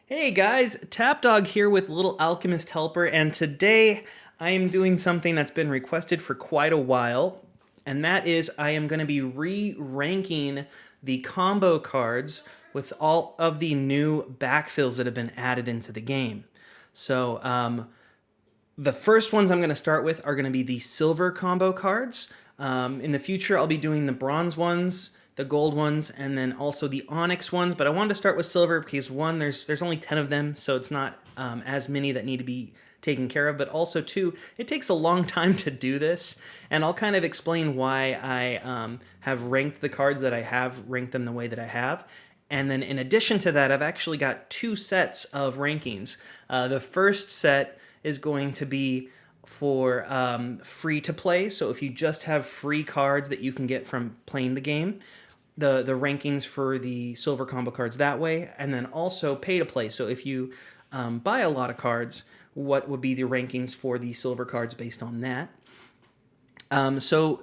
Hey guys, Tapdawg here with Little Alchemist Helper, and today I am doing something that's been requested for quite a while, and that is I am going to be re-ranking the combo cards with all of the new backfills that have been added into the game. So, the first ones I'm going to start with are going to be the silver combo cards. In the future, I'll be doing the bronze ones, the gold ones, and then also the onyx ones. But I wanted to start with silver because one, there's only 10 of them, so it's not as many that need to be taken care of. But also two, it takes a long time to do this, and I'll kind of explain why I have ranked the cards that I have, ranked them the way that I have. And then in addition to that, I've actually got two sets of rankings. The first set is going to be for free to play. So if you just have free cards that you can get from playing the game, the rankings for the silver combo cards that way, and then also pay to play. So if you buy a lot of cards, what would be the rankings for the silver cards based on that? So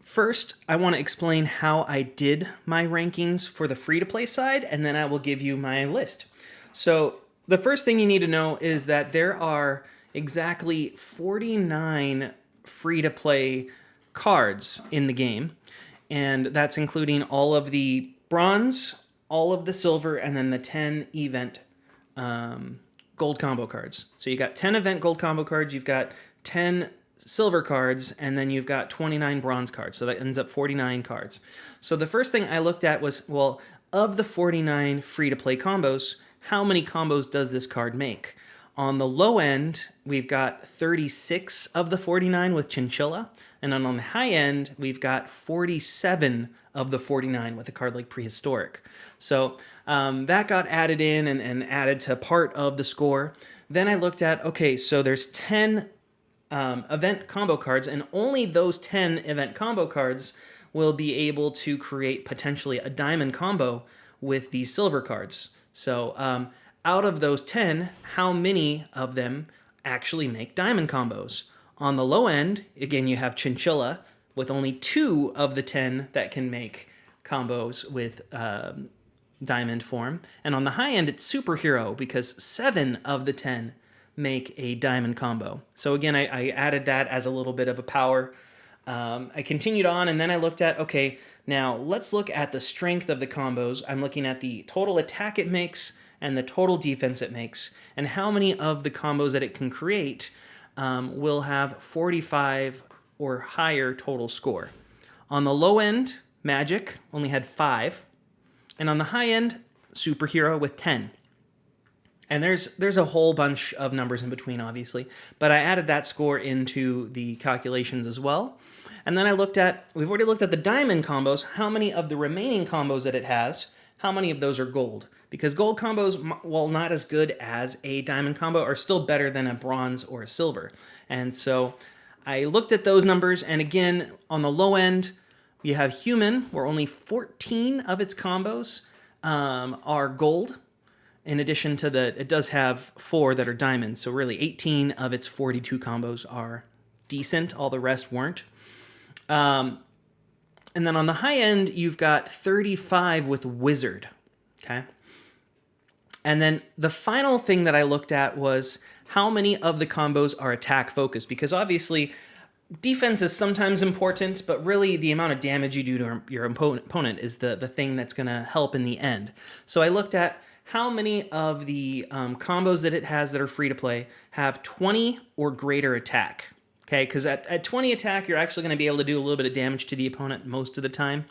first, I want to explain how I did my rankings for the free to play side, and then I will give you my list. So the first thing you need to know is that there are exactly 49 free to play cards in the game, and that's including all of the bronze, all of the silver, and then the 10 event gold combo cards. So you got 10 event gold combo cards, you've got 10 silver cards, and then you've got 29 bronze cards. So that ends up 49 cards. So the first thing I looked at was, well, of the 49 free to play combos, how many combos does this card make? On the low end, we've got 36 of the 49 with Chinchilla, and then on the high end, we've got 47 of the 49 with a card like Prehistoric. So that got added in and added to part of the score. Then I looked at, okay, so there's 10 event combo cards, and only those 10 event combo cards will be able to create potentially a diamond combo with these silver cards. So out of those 10, how many of them actually make diamond combos? On the low end, again, you have Chinchilla with only 2 of the 10 that can make combos with diamond form. And on the high end, it's Superhero because 7 of the 10 make a diamond combo. So again, I added that as a little bit of a power. I continued on, and then I looked at, okay, now let's look at the strength of the combos. I'm looking at the total attack it makes and the total defense it makes, and how many of the combos that it can create will have 45 or higher total score. On the low end, Magic only had 5, and on the high end, Superhero with 10. And there's a whole bunch of numbers in between, obviously, but I added that score into the calculations as well. And then we've already looked at the diamond combos, how many of the remaining combos that it has, how many of those are gold? Because gold combos, while not as good as a diamond combo, are still better than a bronze or a silver. And so I looked at those numbers, and again, on the low end, you have Human, where only 14 of its combos are gold. In addition to it does have 4 that are diamonds, so really 18 of its 42 combos are decent. All the rest weren't. And then on the high end, you've got 35 with Wizard. Okay. And then the final thing that I looked at was how many of the combos are attack focused, because obviously defense is sometimes important, but really the amount of damage you do to your opponent is the thing that's going to help in the end. So I looked at how many of the combos that it has that are free to play have 20 or greater attack. Okay, because at 20 attack, you're actually going to be able to do a little bit of damage to the opponent most of the time.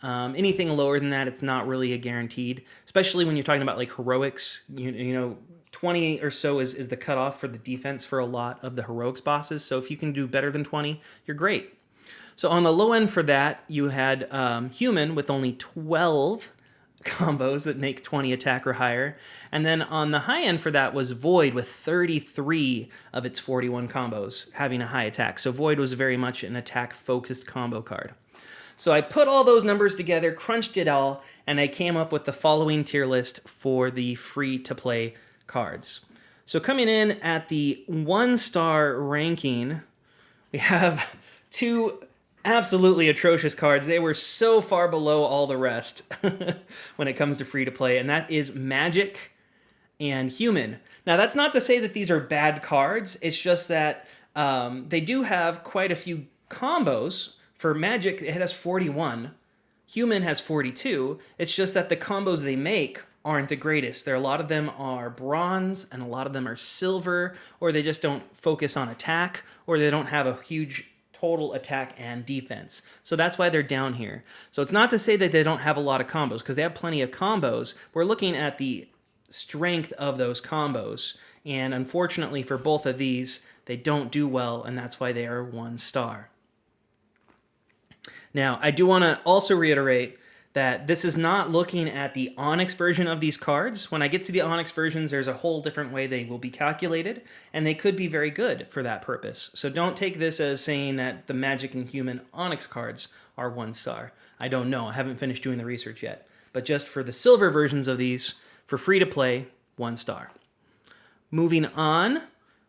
Anything lower than that, it's not really a guaranteed, especially when you're talking about like heroics. You know, 20 or so is the cutoff for the defense for a lot of the heroics bosses. So if you can do better than 20, you're great. So on the low end for that, you had Human with only 12 combos that make 20 attack or higher. And then on the high end for that was Void with 33 of its 41 combos having a high attack. So Void was very much an attack-focused combo card. So I put all those numbers together, crunched it all, and I came up with the following tier list for the free-to-play cards. So coming in at the 1-star ranking, we have 2 absolutely atrocious cards. They were so far below all the rest when it comes to free to play, and that is Magic and Human. Now, that's not to say that these are bad cards. It's just that they do have quite a few combos. For Magic, it has 41. Human has 42. It's just that the combos they make aren't the greatest. A lot of them are bronze, and a lot of them are silver, or they just don't focus on attack, or they don't have a huge total attack and defense. So that's why they're down here. So it's not to say that they don't have a lot of combos, because they have plenty of combos. We're looking at the strength of those combos, and unfortunately for both of these, they don't do well, and that's why they are 1 star. Now, I do want to also reiterate that this is not looking at the Onyx version of these cards. When I get to the Onyx versions, there's a whole different way they will be calculated, and they could be very good for that purpose. So don't take this as saying that the Magic and Human Onyx cards are 1 star. I don't know. I haven't finished doing the research yet. But just for the silver versions of these, for free-to-play, 1 star. Moving on,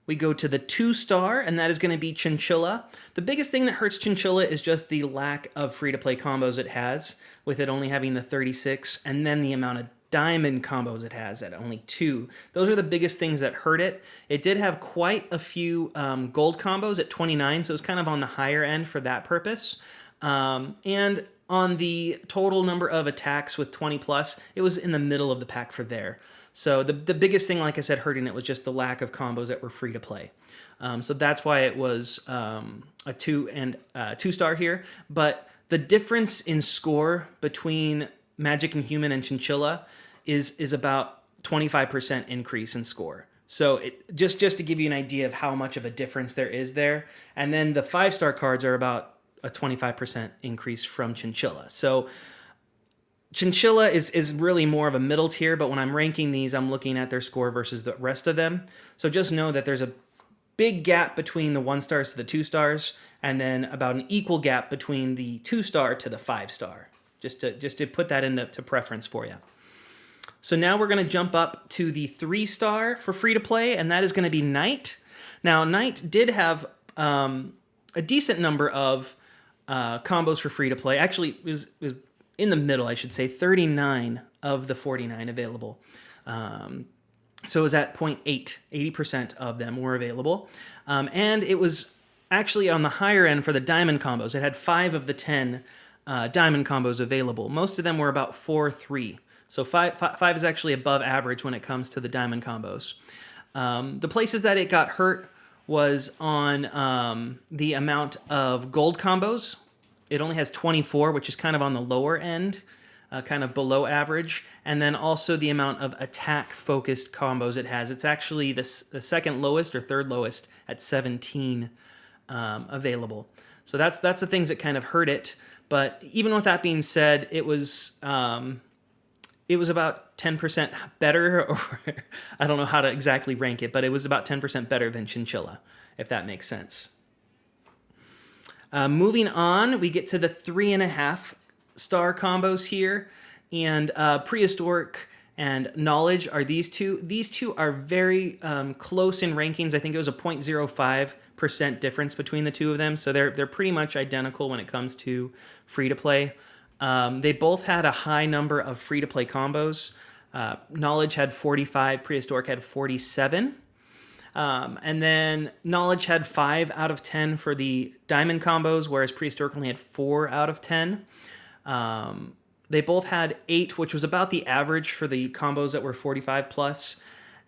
we go to the 2 star, and that is going to be Chinchilla. The biggest thing that hurts Chinchilla is just the lack of free-to-play combos it has, with it only having the 36, and then the amount of diamond combos it has at only 2. Those are the biggest things that hurt it. It did have quite a few gold combos at 29, so it's kind of on the higher end for that purpose. And on the total number of attacks with 20 plus, it was in the middle of the pack for there. So the biggest thing, like I said, hurting it was just the lack of combos that were free to play. So that's why it was a 2 star here. But the difference in score between Magic and Human and Chinchilla is about 25% increase in score. So just to give you an idea of how much of a difference there is there. And then the 5-star cards are about a 25% increase from Chinchilla. So Chinchilla is really more of a middle tier, but when I'm ranking these, I'm looking at their score versus the rest of them. So just know that there's a big gap between the 1 stars to the 2 stars, and then about an equal gap between the 2 star to the 5 star. Just to put that into preference for you. So now we're going to jump up to the 3 star for free to play, and that is going to be Knight. Now, Knight did have a decent number of combos for free to play. Actually, it was in the middle, I should say, 39 of the 49 available. So it was at 0.8, 80% of them were available. And it was actually on the higher end for the diamond combos. It had 5 of the 10 diamond combos available. Most of them were about 4-3. So 5 is actually above average when it comes to the diamond combos. The places that it got hurt was on the amount of gold combos. It only has 24, which is kind of on the lower end, kind of below average. And then also the amount of attack-focused combos it has. It's actually the second lowest or third lowest at 17 available. So that's the things that kind of hurt it. But even with that being said, it was about 10% better, or I don't know how to exactly rank it, but it was about 10% better than Chinchilla, if that makes sense. Moving on, we get to the 3.5 star combos here, and Prehistoric and Knowledge are these two. These two are very close in rankings. I think it was a 0.05% difference between the two of them, so they're pretty much identical when it comes to free-to-play. They both had a high number of free-to-play combos. Knowledge had 45, Prehistoric had 47. And then Knowledge had 5 out of 10 for the diamond combos, whereas Prehistoric only had 4 out of 10. They both had 8, which was about the average for the combos that were 45 plus.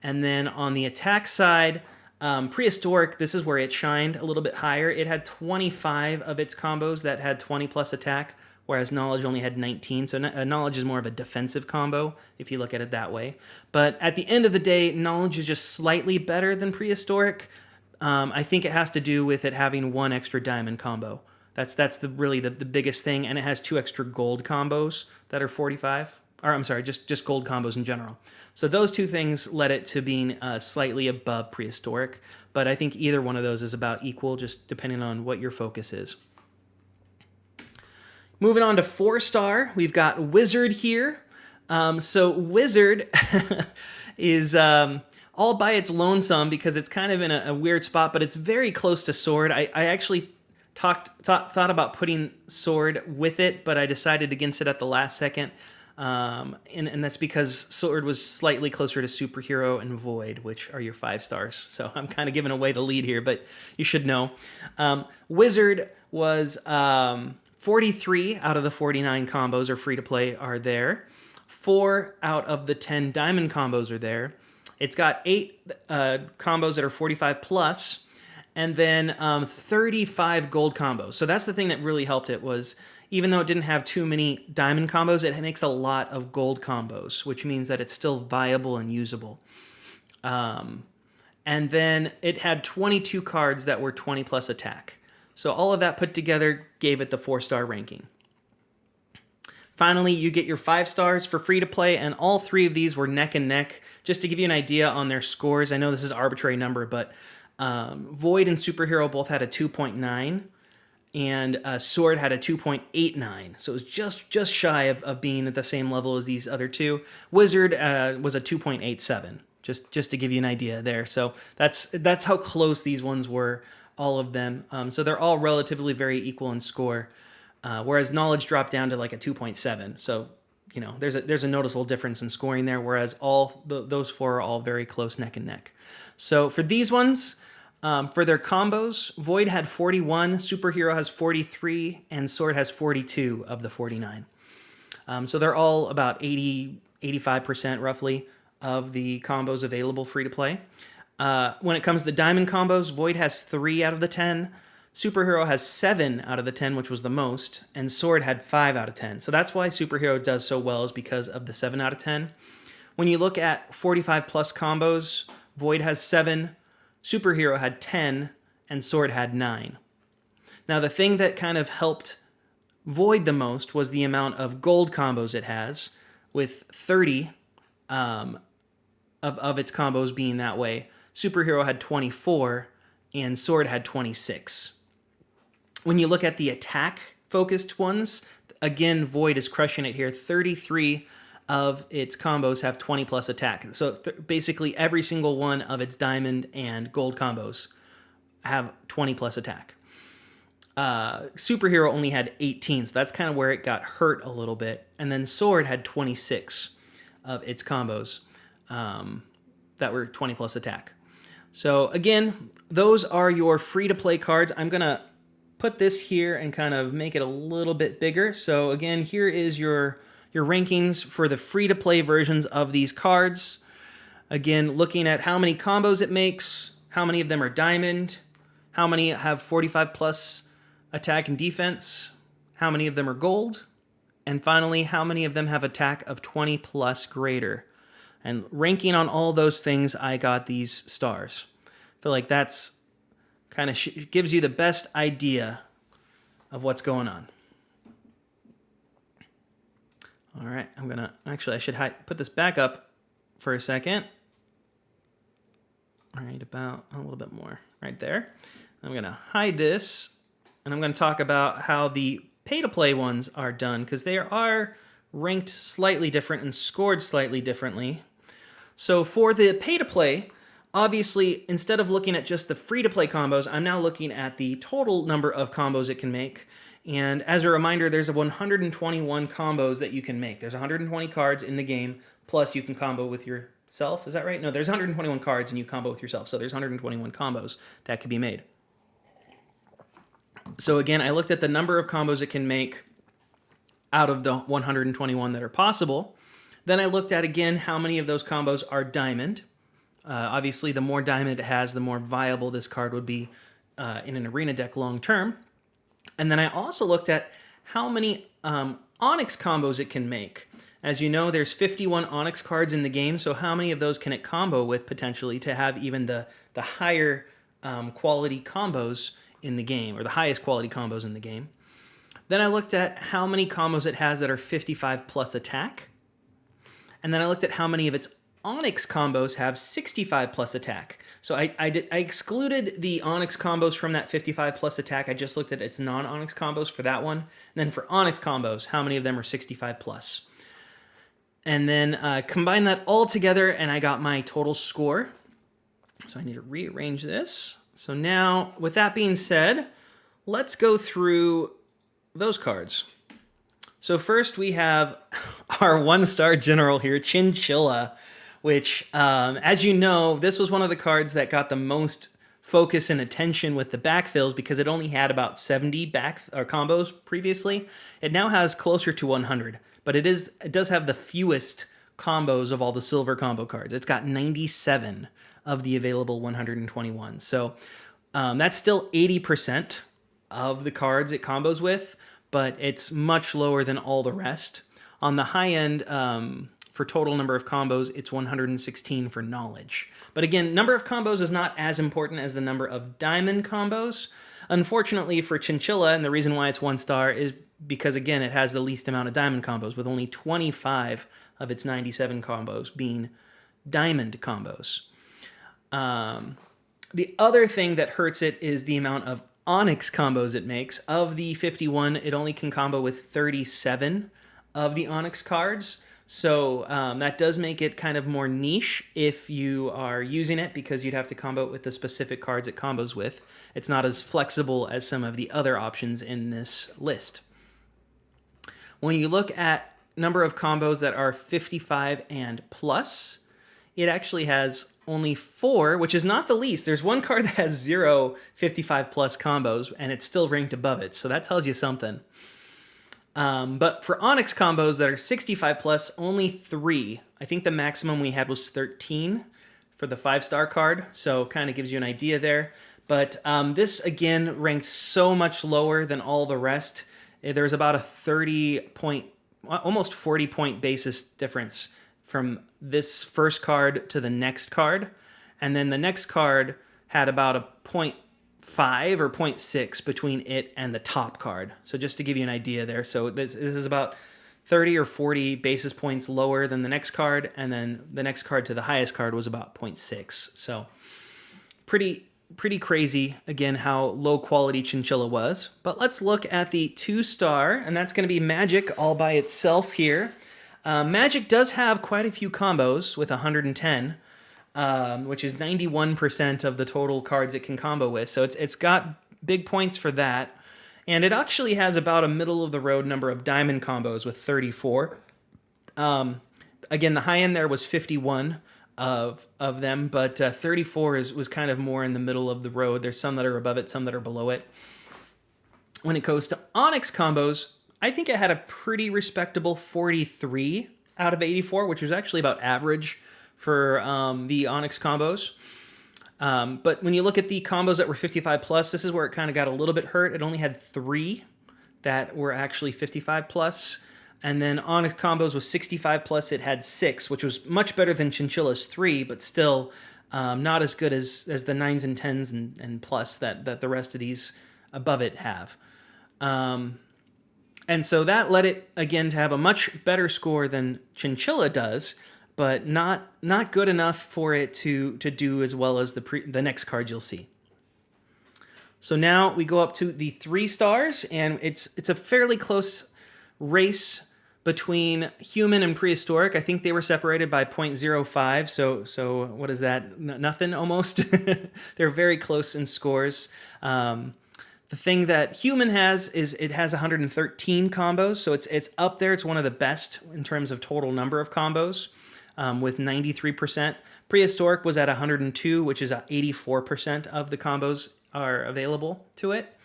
And then on the attack side, Prehistoric, this is where it shined a little bit higher. It had 25 of its combos that had 20 plus attack, whereas Knowledge only had 19. So Knowledge is more of a defensive combo, if you look at it that way. But at the end of the day, Knowledge is just slightly better than Prehistoric. I think it has to do with it having 1 extra diamond combo. That's really the biggest thing, and it has 2 extra gold combos that are 45. Or I'm sorry, just gold combos in general. So those 2 things led it to being slightly above Prehistoric, but I think either one of those is about equal, just depending on what your focus is. Moving on to 4 star, we've got Wizard here. So Wizard is all by its lonesome because it's kind of in a weird spot, but it's very close to Sword. I actually thought about putting Sword with it, but I decided against it at the last second. And that's because Sword was slightly closer to Superhero and Void, which are your 5 stars. So I'm kind of giving away the lead here, but you should know. Wizard was 43 out of the 49 combos are free to play are there. 4 out of the 10 diamond combos are there. It's got 8 combos that are 45 plus, and then 35 gold combos. So that's the thing that really helped it was, even though it didn't have too many diamond combos, it makes a lot of gold combos, which means that it's still viable and usable. And then it had 22 cards that were 20 plus attack. So all of that put together gave it the 4-star ranking. Finally, you get your 5 stars for free to play, and all 3 of these were neck and neck. Just to give you an idea on their scores, I know this is an arbitrary number, but Void and Superhero both had a 2.9, and Sword had a 2.89. So it was just shy of being at the same level as these other two. Wizard was a 2.87, just to give you an idea there. So that's how close these ones were, all of them. So they're all relatively very equal in score. Whereas Knowledge dropped down to like a 2.7. So, you know, there's a noticeable difference in scoring there, whereas all those 4 are all very close neck and neck. So for these ones, for their combos, Void had 41, Superhero has 43, and Sword has 42 of the 49. So they're all about 85% roughly of the combos available free to play. When it comes to diamond combos, Void has 3 out of the 10. Superhero has 7 out of the 10, which was the most, and Sword had 5 out of 10. So that's why Superhero does so well, is because of the 7 out of 10. When you look at 45 plus combos, Void has 7, Superhero had 10, and Sword had 9. Now the thing that kind of helped Void the most was the amount of gold combos it has, with 30 of its combos being that way. Superhero had 24, and Sword had 26. When you look at the attack-focused ones, again, Void is crushing it here. 33 of its combos have 20 plus attack. So basically every single one of its diamond and gold combos have 20 plus attack. Superhero only had 18, so that's kind of where it got hurt a little bit. And then Sword had 26 of its combos that were 20 plus attack. So again, those are your free-to-play cards. I'm going to put this here and kind of make it a little bit bigger. So again, here is your rankings for the free-to-play versions of these cards. Again, looking at how many combos it makes, how many of them are diamond, how many have 45 plus attack and defense, how many of them are gold, and finally, how many of them have attack of 20 plus greater. And ranking on all those things, I got these stars. I feel like that's kind of gives you the best idea of what's going on. All right, I should put this back up for a second. All right, about a little bit more right there. I'm gonna hide this, and I'm gonna talk about how the pay-to-play ones are done, because they are ranked slightly different and scored slightly differently. So for the pay-to-play, obviously, instead of looking at just the free-to-play combos, I'm now looking at the total number of combos it can make. And as a reminder, there's 121 combos that you can make. There's 120 cards in the game, plus you can combo with yourself. Is that right? No, there's 121 cards and you combo with yourself. So there's 121 combos that can be made. So again, I looked at the number of combos it can make out of the 121 that are possible. Then I looked at, again, how many of those combos are diamond. Obviously, the more diamond it has, the more viable this card would be in an arena deck long term. And then I also looked at how many Onyx combos it can make. As you know, there's 51 Onyx cards in the game, so how many of those can it combo with potentially to have even the higher quality combos in the game, or the highest quality combos in the game. Then I looked at how many combos it has that are 55 plus attack. And then I looked at how many of its Onyx combos have 65 plus attack. So I excluded the Onyx combos from that 55 plus attack. I just looked at its non-Onyx combos for that one. And then for Onyx combos, how many of them are 65 plus? And then combine that all together, and I got my total score. So I need to rearrange this. So now, with that being said, let's go through those cards. So first we have our 1-star general here, Chinchilla, which, as you know, this was one of the cards that got the most focus and attention with the backfills because it only had about 70 back or combos previously. It now has closer to 100, but it does have the fewest combos of all the silver combo cards. It's got 97 of the available 121. So that's still 80% of the cards it combos with, but it's much lower than all the rest. On the high end, for total number of combos, it's 116 for knowledge. But again, number of combos is not as important as the number of diamond combos. Unfortunately for Chinchilla, and the reason why it's 1-star is because, again, it has the least amount of diamond combos, with only 25 of its 97 combos being diamond combos. The other thing that hurts it is the amount of Onyx combos it makes. Of the 51, it only can combo with 37 of the Onyx cards. So that does make it kind of more niche if you are using it, because you'd have to combo it with the specific cards it combos with. It's not as flexible as some of the other options in this list. When you look at number of combos that are 55 and plus, it actually has only 4, which is not the least. There's one card that has 0 55 plus combos, and it's still ranked above it, so that tells you something. But for Onyx combos that are 65 plus, only 3. I think the maximum we had was 13 for the 5-star card, so kind of gives you an idea there. But this, again, ranked so much lower than all the rest. There's about a 30-point, almost 40-point basis difference from this first card to the next card. And then the next card had about a 0.5 or 0.6 between it and the top card. So just to give you an idea there. So this is about 30 or 40 basis points lower than the next card. And then the next card to the highest card was about 0.6. So pretty crazy, again, how low quality Chinchilla was. But let's look at the 2-star, and that's going to be Magic all by itself here. Magic does have quite a few combos with 110, which is 91% of the total cards it can combo with. So it's got big points for that. And it actually has about a middle-of-the-road number of diamond combos with 34. Again, the high end there was 51 of them, but 34 was kind of more in the middle of the road. There's some that are above it, some that are below it. When it goes to Onyx combos, I think it had a pretty respectable 43 out of 84, which was actually about average for the Onyx combos. But when you look at the combos that were 55 plus, this is where it kind of got a little bit hurt. It only had 3 that were actually 55 plus. And then Onyx combos was 65 plus, it had 6, which was much better than Chinchilla's 3, but still not as good as the 9s and 10s and plus that the rest of these above it have. And so that led it, again, to have a much better score than Chinchilla does, but not good enough for it to do as well as the next card you'll see. So now we go up to the 3 stars, and it's a fairly close race between human and prehistoric. I think they were separated by 0.05, so what is that? Nothing almost. They're very close in scores. The thing that human has is it has 113 combos, so it's up there. It's one of the best in terms of total number of combos, with 93%. Prehistoric was at 102, which is 84% of the combos are available to it.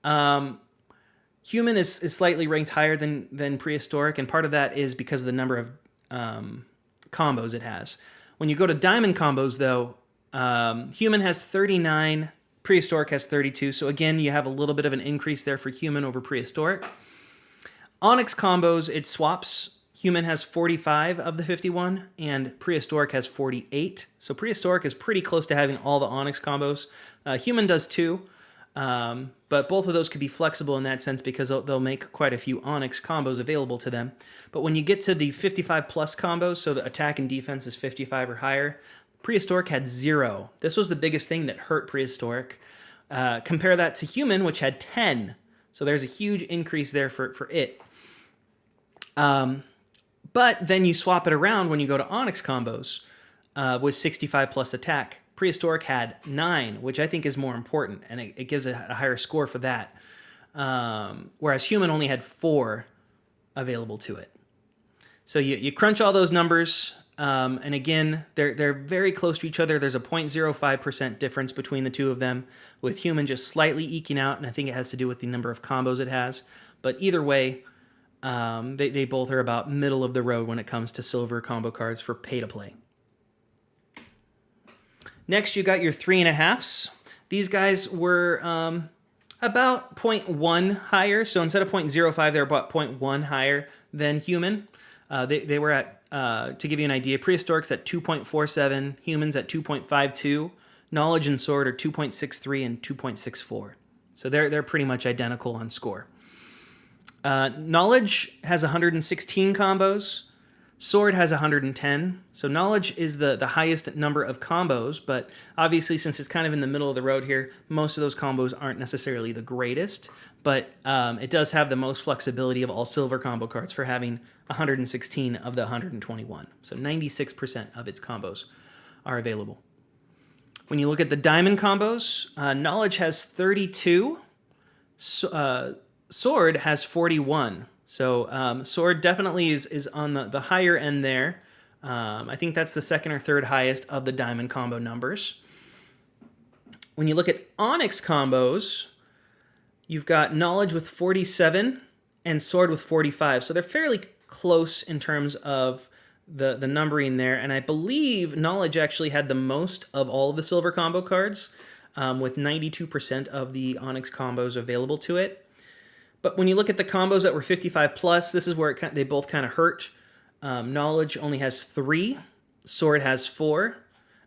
Human is slightly ranked higher than prehistoric, and part of that is because of the number of combos it has. When you go to diamond combos, though, human has 39, prehistoric has 32, so again, you have a little bit of an increase there for human over prehistoric. Onyx combos, it swaps. Human has 45 of the 51, and prehistoric has 48. So prehistoric is pretty close to having all the Onyx combos. Human does too. But both of those could be flexible in that sense because they'll make quite a few Onyx combos available to them. But when you get to the 55 plus combos, so the attack and defense is 55 or higher, prehistoric had 0. This was the biggest thing that hurt prehistoric. Compare that to human, which had 10. So there's a huge increase there for it. But then you swap it around when you go to Onyx combos with 65 plus attack. Prehistoric had 9, which I think is more important, and it gives a higher score for that. Whereas human only had 4 available to it. So you crunch all those numbers, and again, they're very close to each other. There's a 0.05% difference between the two of them, with human just slightly eking out, and I think it has to do with the number of combos it has. But either way, they both are about middle of the road when it comes to silver combo cards for pay-to-play. Next, you got your 3.5s. These guys were about 0.1 higher, so instead of 0.05, they're about 0.1 higher than human. They were at, to give you an idea, prehistoric's at 2.47, humans at 2.52, knowledge and sword are 2.63 and 2.64. So they're pretty much identical on score. Knowledge has 116 combos, sword has 110. So knowledge is the highest number of combos, but obviously since it's kind of in the middle of the road here, most of those combos aren't necessarily the greatest, but it does have the most flexibility of all silver combo cards for having 116 of the 121. So 96% of its combos are available. When you look at the diamond combos, knowledge has 32, sword has 41. So sword definitely is on the higher end there. I think that's the second or third highest of the diamond combo numbers. When you look at onyx combos, you've got knowledge with 47 and sword with 45. So they're fairly close in terms of the numbering there. And I believe knowledge actually had the most of all of the silver combo cards, with 92% of the onyx combos available to it. But when you look at the combos that were 55 plus, this is where they both kind of hurt. Knowledge only has 3, sword has 4.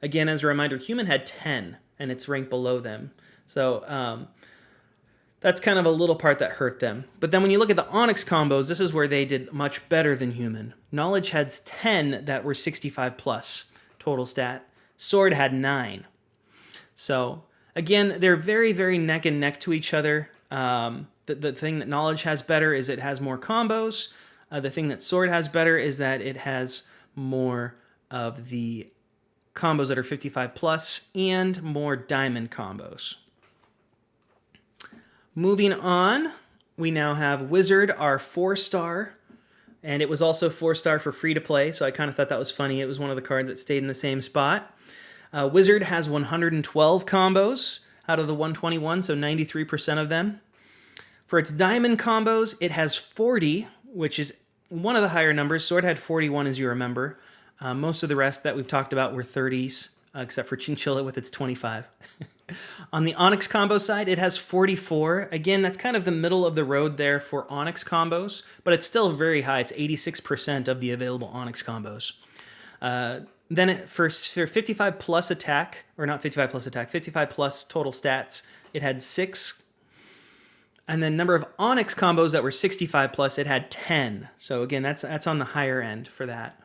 Again, as a reminder, human had 10, and it's ranked below them. So that's kind of a little part that hurt them. But then when you look at the onyx combos, this is where they did much better than human. Knowledge had 10 that were 65 plus total stat. Sword had 9. So again, they're very, very neck and neck to each other. The thing that knowledge has better is it has more combos. The thing that sword has better is that it has more of the combos that are 55 plus and more diamond combos. Moving on, we now have Wizard, our 4-star, and it was also 4-star for free-to-play, so I kind of thought that was funny. It was one of the cards that stayed in the same spot. Wizard has 112 combos out of the 121, so 93% of them. For its diamond combos, it has 40, which is one of the higher numbers. Sword had 41, as you remember. Most of the rest that we've talked about were 30s, except for Chinchilla with its 25. On the Onyx combo side, it has 44. Again, that's kind of the middle of the road there for Onyx combos, but it's still very high. It's 86% of the available Onyx combos. Then for 55 plus attack, or not 55 plus attack, 55 plus total stats, it had 6. And then number of Onyx combos that were 65 plus, it had 10. So again, that's on the higher end for that.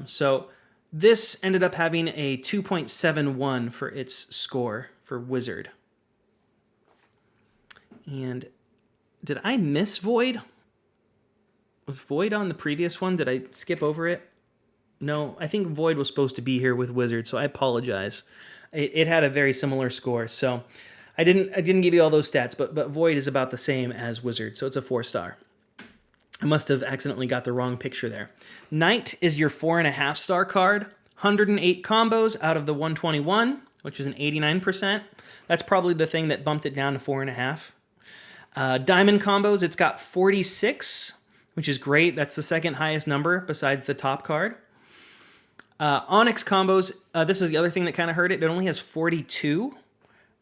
So this ended up having a 2.71 for its score for Wizard. And did I miss Void? Was Void on the previous one? Did I skip over it? No, I think Void was supposed to be here with Wizard, so I apologize. It had a very similar score, so I didn't give you all those stats, but Void is about the same as Wizard, so it's a 4-star. I must have accidentally got the wrong picture there. Knight is your 4.5-star card. 108 combos out of the 121, which is an 89%. That's probably the thing that bumped it down to 4.5. Diamond combos, it's got 46, which is great. That's the second highest number besides the top card. Onyx combos, this is the other thing that kind of hurt it. It only has 42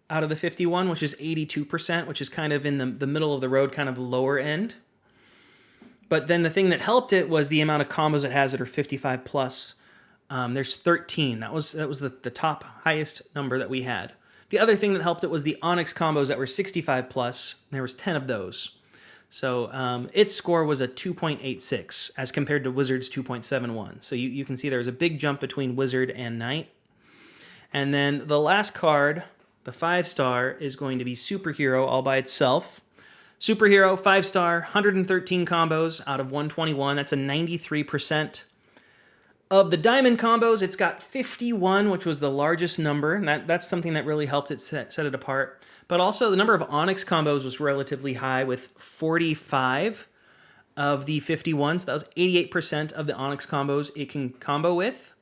out of the 51, which is 82%, which is kind of in the middle of the road, kind of the lower end. But then the thing that helped it was the amount of combos it has that are 55 plus. There's 13. That was the top highest number that we had. The other thing that helped it was the Onyx combos that were 65 plus. There was 10 of those. So its score was a 2.86 as compared to Wizard's 2.71. So you can see there's a big jump between Wizard and Knight. And then the last card, the 5-star, is going to be Superhero all by itself. Superhero, 5-star, 113 combos out of 121. That's a 93%. Of the diamond combos, it's got 51, which was the largest number, and that's something that really helped it set it apart. But also, the number of Onyx combos was relatively high with 45. of the 51s. That was 88% of the Onyx combos it can combo with.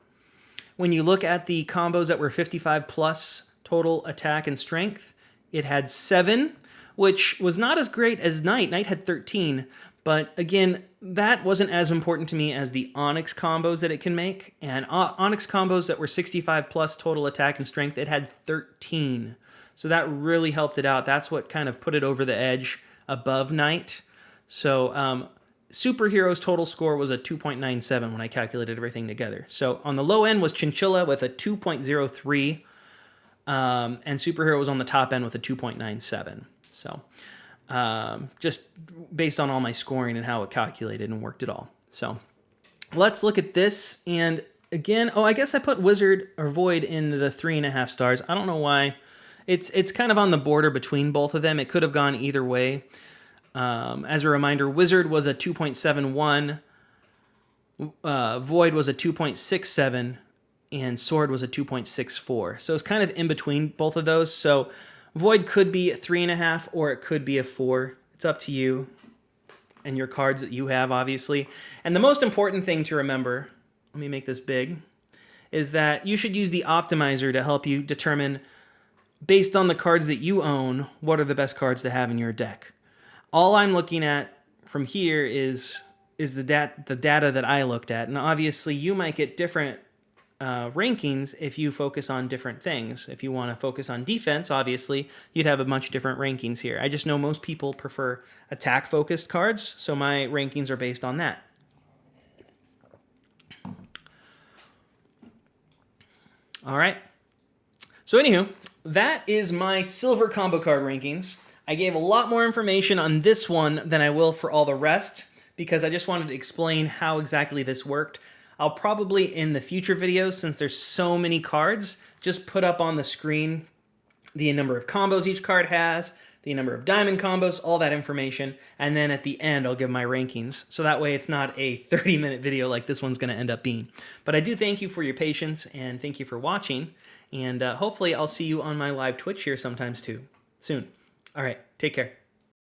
When you look at the combos that were 55 plus total attack and strength, it had 7, which was not as great as Knight. Knight had 13, but again, that wasn't as important to me as the Onyx combos that it can make. And Onyx combos that were 65 plus total attack and strength, it had 13. So that really helped it out. That's what kind of put it over the edge above Knight. So Superhero's total score was a 2.97 when I calculated everything together. So on the low end was Chinchilla with a 2.03, and Superhero was on the top end with a 2.97. So just based on all my scoring and how it calculated and worked it all. So let's look at this. And again, I guess I put Wizard or Void in the 3.5 stars. I don't know why. It's kind of on the border between both of them. It could have gone either way. As a reminder, Wizard was a 2.71, Void was a 2.67, and Sword was a 2.64. So it's kind of in between both of those. So Void could be a 3.5 or it could be a 4. It's up to you and your cards that you have, obviously. And the most important thing to remember, let me make this big, is that you should use the optimizer to help you determine, based on the cards that you own, what are the best cards to have in your deck. All I'm looking at from here is the data that I looked at. And obviously you might get different rankings if you focus on different things. If you want to focus on defense, obviously, you'd have a much different rankings here. I just know most people prefer attack-focused cards, so my rankings are based on that. All right. So anywho, that is my silver combo card rankings. I gave a lot more information on this one than I will for all the rest because I just wanted to explain how exactly this worked. I'll probably, in the future videos, since there's so many cards, just put up on the screen the number of combos each card has, the number of diamond combos, all that information, and then at the end I'll give my rankings. So that way it's not a 30-minute video like this one's going to end up being. But I do thank you for your patience and thank you for watching, and hopefully I'll see you on my live Twitch here sometimes too, soon. All right, take care.